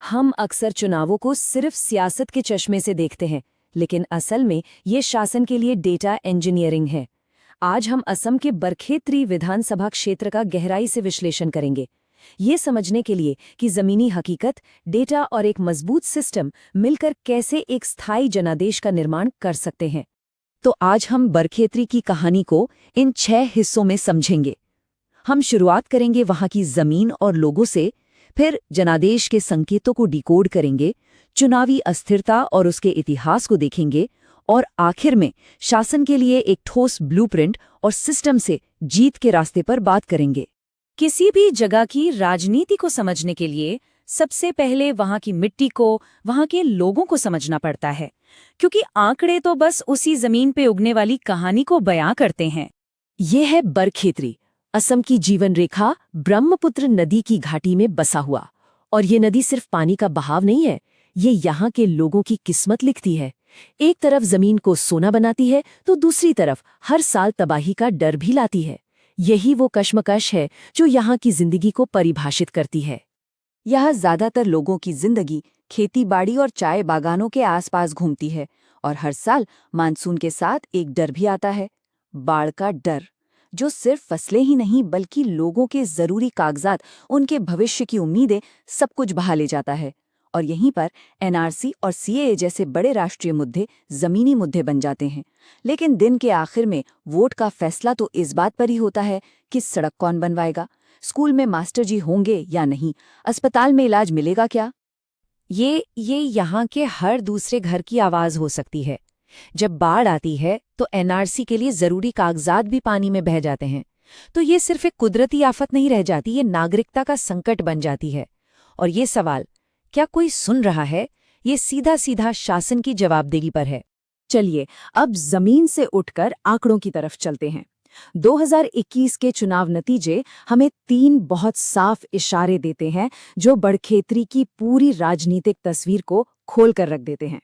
हम अक्सर चुनावों को सिर्फ सियासत के चश्मे से देखते हैं, लेकिन असल में ये शासन के लिए डेटा इंजीनियरिंग है। आज हम असम के बरखेत्री विधानसभा क्षेत्र का गहराई से विश्लेषण करेंगे, ये समझने के लिए कि जमीनी हकीकत, डेटा और एक मजबूत सिस्टम मिलकर कैसे एक स्थायी जनादेश का निर्माण कर सकते हैं। तो आज हम बरखेत्री की कहानी को इन 6 हिस्सों में समझेंगे। हम शुरुआत करेंगे वहां की जमीन और लोगों से, फिर जनादेश के संकेतों को डिकोड करेंगे, चुनावी अस्थिरता और उसके इतिहास को देखेंगे, और आखिर में शासन के लिए एक ठोस ब्लूप्रिंट और सिस्टम से जीत के रास्ते पर बात करेंगे। किसी भी जगह की राजनीति को समझने के लिए सबसे पहले वहां की मिट्टी को, वहां के लोगों को समझना पड़ता है, क्योंकि आंकड़े तो बस उसी जमीन पे उगने वाली कहानी को बयां करते हैं। ये है बरखेत्री, असम की जीवन रेखा, ब्रह्मपुत्र नदी की घाटी में बसा हुआ। और ये नदी सिर्फ पानी का बहाव नहीं है, ये यहाँ के लोगों की किस्मत लिखती है। एक तरफ जमीन को सोना बनाती है, तो दूसरी तरफ हर साल तबाही का डर भी लाती है। यही वो कश्मकश है जो यहाँ की जिंदगी को परिभाषित करती है। यहाँ ज्यादातर लोगों की जिंदगी खेती बाड़ी और चाय बागानों के आसपास घूमती है, और हर साल मानसून के साथ एक डर भी आता है, बाढ़ का डर, जो सिर्फ फसलें ही नहीं बल्कि लोगों के जरूरी कागजात, उनके भविष्य की उम्मीदें, सब कुछ बहा ले जाता है। और यहीं पर एनआरसी और सीएए जैसे बड़े राष्ट्रीय मुद्दे जमीनी मुद्दे बन जाते हैं। लेकिन दिन के आखिर में वोट का फैसला तो इस बात पर ही होता है कि सड़क कौन बनवाएगा, स्कूल में मास्टर जी होंगे या नहीं, अस्पताल में इलाज मिलेगा क्या। ये यहाँ के हर दूसरे घर की आवाज हो सकती है। जब बाढ़ आती है तो एनआरसी के लिए जरूरी कागजात भी पानी में बह जाते हैं। तो ये सिर्फ एक कुदरती आफत नहीं रह जाती, ये नागरिकता का संकट बन जाती है। और ये सवाल, क्या कोई सुन रहा है, ये सीधा सीधा शासन की जवाबदेही पर है। चलिए अब जमीन से उठकर आंकड़ों की तरफ चलते हैं। 2021 के चुनाव नतीजे हमें 3 बहुत साफ इशारे देते हैं, जो बरखेत्री की पूरी राजनीतिक तस्वीर को खोल कर रख देते हैं।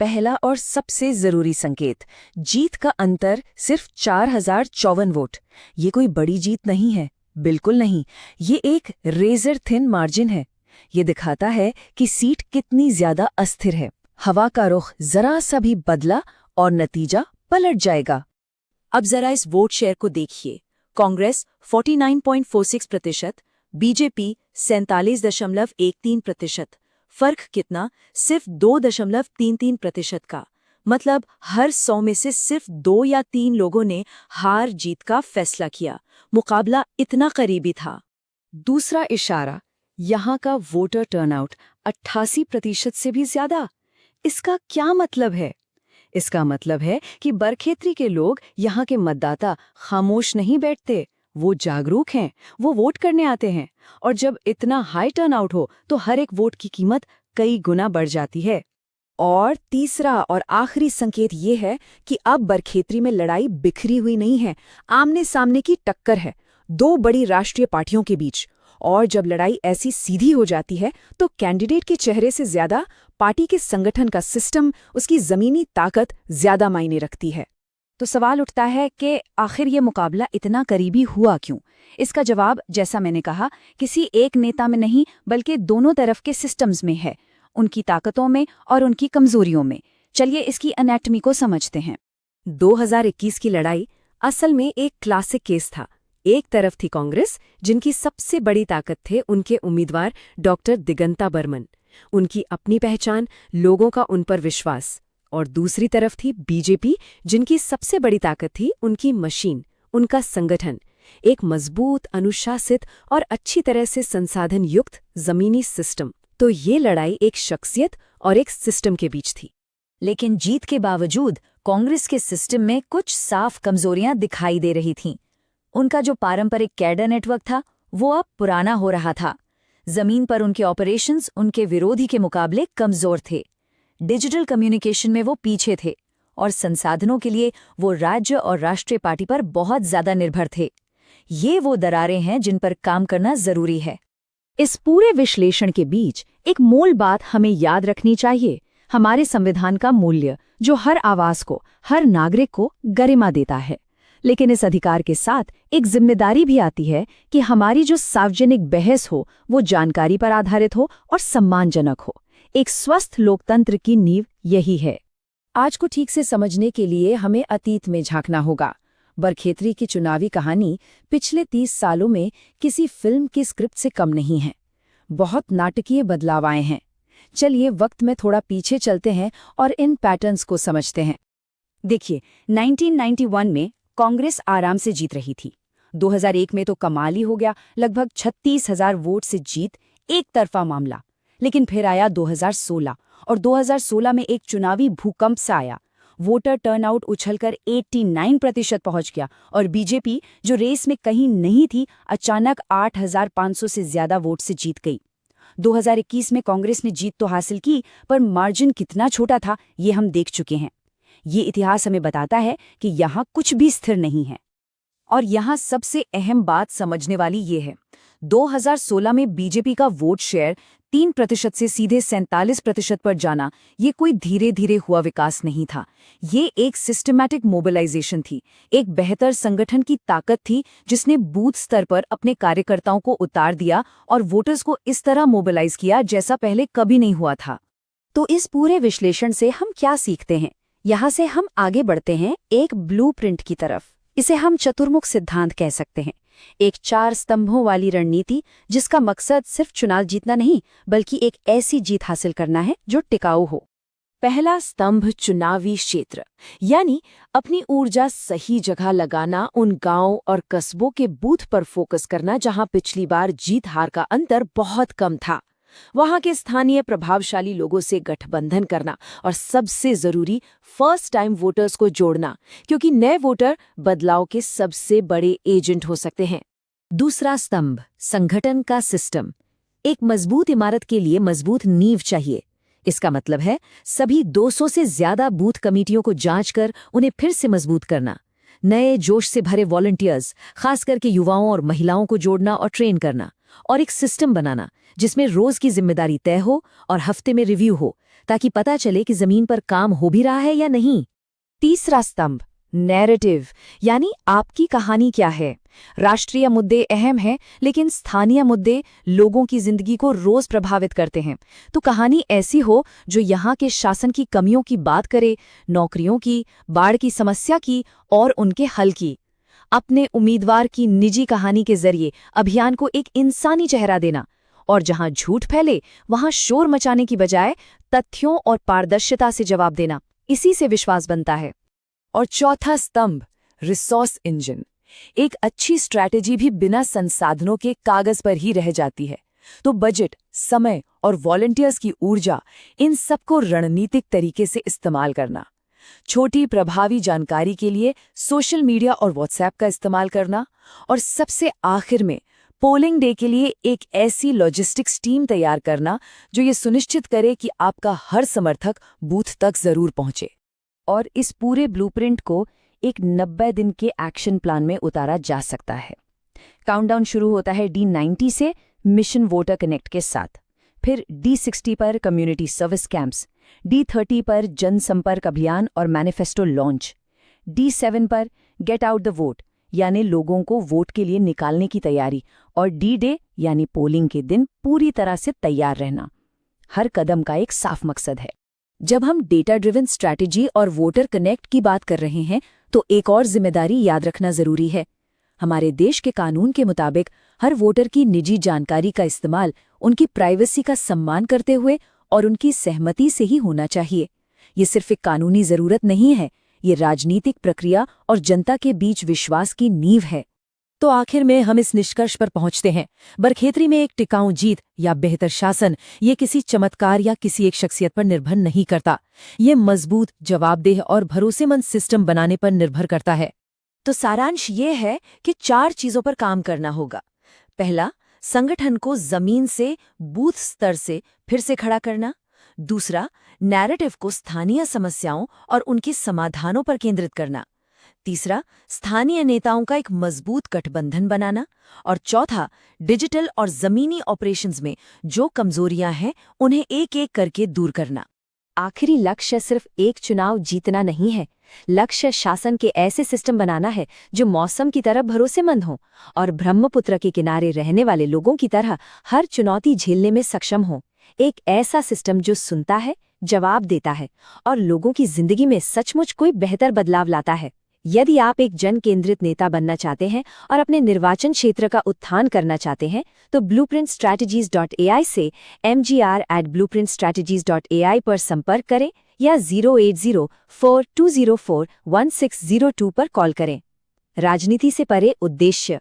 पहला और सबसे जरूरी संकेत, जीत का अंतर सिर्फ 4054 वोट। ये कोई बड़ी जीत नहीं है, बिल्कुल नहीं। ये एक रेजर थिन मार्जिन है। ये दिखाता है कि सीट कितनी ज्यादा अस्थिर है। हवा का रुख जरा सा भी बदला और नतीजा पलट जाएगा। अब जरा इस वोट शेयर को देखिए। कांग्रेस 49.46%, बीजेपी 47.13%। फर्क कितना, सिर्फ 2.33% का। मतलब हर 100 में से सिर्फ 2 या 3 लोगों ने हार जीत का फैसला किया। मुकाबला इतना करीबी था। दूसरा इशारा, यहाँ का वोटर टर्नआउट 88% से भी ज्यादा। इसका क्या मतलब है? इसका मतलब है कि बरखेत्री के लोग, यहाँ के मतदाता, खामोश नहीं बैठते, वो जागरूक हैं, वो वोट करने आते हैं। और जब इतना हाई टर्नआउट हो तो हर एक वोट की कीमत कई गुना बढ़ जाती है। और तीसरा और आखिरी संकेत ये है कि अब बरखेत्री में लड़ाई बिखरी हुई नहीं है, आमने सामने की टक्कर है 2 बड़ी राष्ट्रीय पार्टियों के बीच। और जब लड़ाई ऐसी सीधी हो जाती है तो कैंडिडेट के चेहरे से ज्यादा पार्टी के संगठन का सिस्टम, उसकी जमीनी ताकत ज्यादा मायने रखती है। तो सवाल उठता है कि आखिर ये मुकाबला इतना करीबी हुआ क्यों? इसका जवाब, जैसा मैंने कहा, किसी एक नेता में नहीं बल्कि दोनों तरफ के सिस्टम्स में है, उनकी ताकतों में और उनकी कमजोरियों में। चलिए इसकी एनाटॉमी को समझते हैं। 2021 की लड़ाई असल में एक क्लासिक केस था। एक तरफ थी कांग्रेस, जिनकी सबसे बड़ी ताकत थे उनके उम्मीदवार डॉक्टर दिगंता बर्मन, उनकी अपनी पहचान, लोगों का उन पर विश्वास। और दूसरी तरफ थी बीजेपी, जिनकी सबसे बड़ी ताकत थी उनकी मशीन, उनका संगठन, एक मजबूत, अनुशासित और अच्छी तरह से संसाधन युक्त जमीनी सिस्टम। तो ये लड़ाई एक शख्सियत और एक सिस्टम के बीच थी। लेकिन जीत के बावजूद कांग्रेस के सिस्टम में कुछ साफ कमजोरियां दिखाई दे रही थीं। उनका जो पारंपरिक कैडर नेटवर्क था, वो अब पुराना हो रहा था। जमीन पर उनके ऑपरेशंस उनके विरोधी के मुकाबले कमजोर थे। डिजिटल कम्युनिकेशन में वो पीछे थे, और संसाधनों के लिए वो राज्य और राष्ट्रीय पार्टी पर बहुत ज्यादा निर्भर थे। ये वो दरारें हैं जिन पर काम करना जरूरी है। इस पूरे विश्लेषण के बीच एक मूल बात हमें याद रखनी चाहिए, हमारे संविधान का मूल्य, जो हर आवाज को, हर नागरिक को गरिमा देता है। लेकिन इस अधिकार के साथ एक जिम्मेदारी भी आती है कि हमारी जो सार्वजनिक बहस हो वो जानकारी पर आधारित हो और सम्मानजनक हो। एक स्वस्थ लोकतंत्र की नींव यही है। आज को ठीक से समझने के लिए हमें अतीत में झांकना होगा। बरखेतरी की चुनावी कहानी पिछले 30 सालों में किसी फिल्म की स्क्रिप्ट से कम नहीं है। बहुत नाटकीय बदलाव आए हैं। चलिए वक्त में थोड़ा पीछे चलते हैं और इन पैटर्न्स को समझते हैं। देखिए, 1991 में कांग्रेस आराम से जीत रही थी। 2001 में तो कमाल ही हो गया, लगभग 36,000 वोट से जीत, एक तरफा मामला। लेकिन फिर आया 2016 और 2016 में एक चुनावी भूकंप सा आया। वोटर टर्नआउट उछलकर 89% पहुंच गया और बीजेपी, जो रेस में कहीं नहीं थी, अचानक 8,500 से ज्यादा वोट से जीत गई। 2021 में कांग्रेस ने जीत तो हासिल की, पर मार्जिन कितना छोटा था ये हम देख चुके हैं। ये इतिहास हमें बताता है कि यहाँ कुछ भी स्थिर नहीं है। और यहाँ सबसे अहम बात समझने वाली ये है, 2016 में बीजेपी का वोट शेयर 3% से सीधे 47% पर जाना, ये कोई धीरे धीरे हुआ विकास नहीं था। ये एक सिस्टमैटिक मोबिलाइजेशन थी, एक बेहतर संगठन की ताकत थी जिसने बूथ स्तर पर अपने कार्यकर्ताओं को उतार दिया और वोटर्स को इस तरह मोबिलाइज किया जैसा पहले कभी नहीं हुआ था। तो इस पूरे विश्लेषण से हम क्या सीखते हैं? यहाँ से हम आगे बढ़ते हैं एक ब्लूप्रिंट की तरफ। इसे हम चतुर्मुख सिद्धांत कह सकते हैं। एक 4 स्तंभों वाली रणनीति जिसका मकसद सिर्फ चुनाव जीतना नहीं, बल्कि एक ऐसी जीत हासिल करना है जो टिकाऊ हो। पहला स्तंभ चुनावी क्षेत्र, यानी अपनी ऊर्जा सही जगह लगाना, उन गांव और कस्बों के बूथ पर फोकस करना जहां पिछली बार जीत हार का अंतर बहुत कम था। वहां के स्थानीय प्रभावशाली लोगों से गठबंधन करना और सबसे जरूरी फर्स्ट टाइम वोटर्स को जोड़ना, क्योंकि नए वोटर बदलाव के सबसे बड़े एजेंट हो सकते हैं। दूसरा स्तंभ संगठन का सिस्टम। एक मजबूत इमारत के लिए मजबूत नींव चाहिए। इसका मतलब है सभी 200 से ज्यादा बूथ कमेटियों को जांच कर उन्हें फिर से मजबूत करना, नए जोश से भरे वॉलंटियर्स, खास करके युवाओं और महिलाओं को जोड़ना और ट्रेन करना, और एक सिस्टम बनाना जिसमें रोज की जिम्मेदारी तय हो और हफ्ते में रिव्यू हो, ताकि पता चले कि जमीन पर काम हो भी रहा है या नहीं। तीसरा स्तंभ नैरेटिव, यानी आपकी कहानी क्या है। राष्ट्रीय मुद्दे अहम हैं, लेकिन स्थानीय मुद्दे लोगों की जिंदगी को रोज प्रभावित करते हैं। तो कहानी ऐसी हो जो यहाँ के शासन की कमियों की बात करे, नौकरियों की, बाढ़ की समस्या की और उनके हल की। अपने उम्मीदवार की निजी कहानी के जरिए अभियान को एक इंसानी चेहरा देना, और जहां झूठ फैले वहां शोर मचाने की बजाय तथ्यों और पारदर्शिता से जवाब देना, इसी से विश्वास बनता है। और चौथा स्तंभ रिसोर्स इंजन। एक अच्छी स्ट्रैटेजी भी बिना संसाधनों के कागज पर ही रह जाती है। तो बजट, समय और वॉलंटियर्स की ऊर्जा, इन सबको रणनीतिक तरीके से इस्तेमाल करना। छोटी प्रभावी जानकारी के लिए सोशल मीडिया और व्हाट्सएप का इस्तेमाल करना, और सबसे आखिर में पोलिंग डे के लिए एक ऐसी लॉजिस्टिक्स टीम तैयार करना जो ये सुनिश्चित करे कि आपका हर समर्थक बूथ तक जरूर पहुंचे। और इस पूरे ब्लूप्रिंट को एक 90 दिन के एक्शन प्लान में उतारा जा सकता है। काउंटडाउन शुरू होता है D90 से मिशन वोटर कनेक्ट के साथ, फिर D60 पर कम्युनिटी सर्विस कैंप्स, D30 पर जनसंपर्क अभियान और मैनिफेस्टो लॉन्च, D7 पर गेट आउट द वोट, यानी लोगों को वोट के लिए निकालने की तैयारी, और D-Day यानी पोलिंग के दिन पूरी तरह से तैयार रहना। हर कदम का एक साफ मकसद है। जब हम डेटा ड्रिवन स्ट्रैटेजी और वोटर कनेक्ट की बात कर रहे हैं, तो एक और जिम्मेदारी याद रखना जरूरी है। हमारे देश के कानून के मुताबिक हर वोटर की निजी जानकारी का इस्तेमाल उनकी प्राइवेसी का सम्मान करते हुए और उनकी सहमति से ही होना चाहिए। ये सिर्फ एक कानूनी जरूरत नहीं है, ये राजनीतिक प्रक्रिया और जनता के बीच विश्वास की नींव है। तो आखिर में हम इस निष्कर्ष पर पहुंचते हैं, बरखेतरी में एक टिकाऊ जीत या बेहतर शासन ये किसी चमत्कार या किसी एक शख्सियत पर निर्भर नहीं करता। ये मजबूत, जवाबदेह और भरोसेमंद सिस्टम बनाने पर निर्भर करता है। तो सारांश ये है कि 4 चीजों पर काम करना होगा। पहला, संगठन को जमीन से, बूथ स्तर से फिर से खड़ा करना। दूसरा, नैरेटिव को स्थानीय समस्याओं और उनके समाधानों पर केंद्रित करना। तीसरा, स्थानीय नेताओं का एक मजबूत गठबंधन बनाना। और चौथा, डिजिटल और जमीनी ऑपरेशंस में जो कमजोरियां हैं उन्हें एक एक करके दूर करना। आखिरी लक्ष्य सिर्फ एक चुनाव जीतना नहीं है। लक्ष्य शासन के ऐसे सिस्टम बनाना है जो मौसम की तरह भरोसेमंद हो और ब्रह्मपुत्र के किनारे रहने वाले लोगों की तरह हर चुनौती झेलने में सक्षम हो। एक ऐसा सिस्टम जो सुनता है, जवाब देता है और लोगों की जिंदगी में सचमुच कोई बेहतर बदलाव लाता है। यदि आप एक जन केंद्रित नेता बनना चाहते हैं और अपने निर्वाचन क्षेत्र का उत्थान करना चाहते हैं, तो blueprintstrategies.ai से mgr@blueprintstrategies.ai पर संपर्क करें या 08042041602 पर कॉल करें। राजनीति से परे उद्देश्य।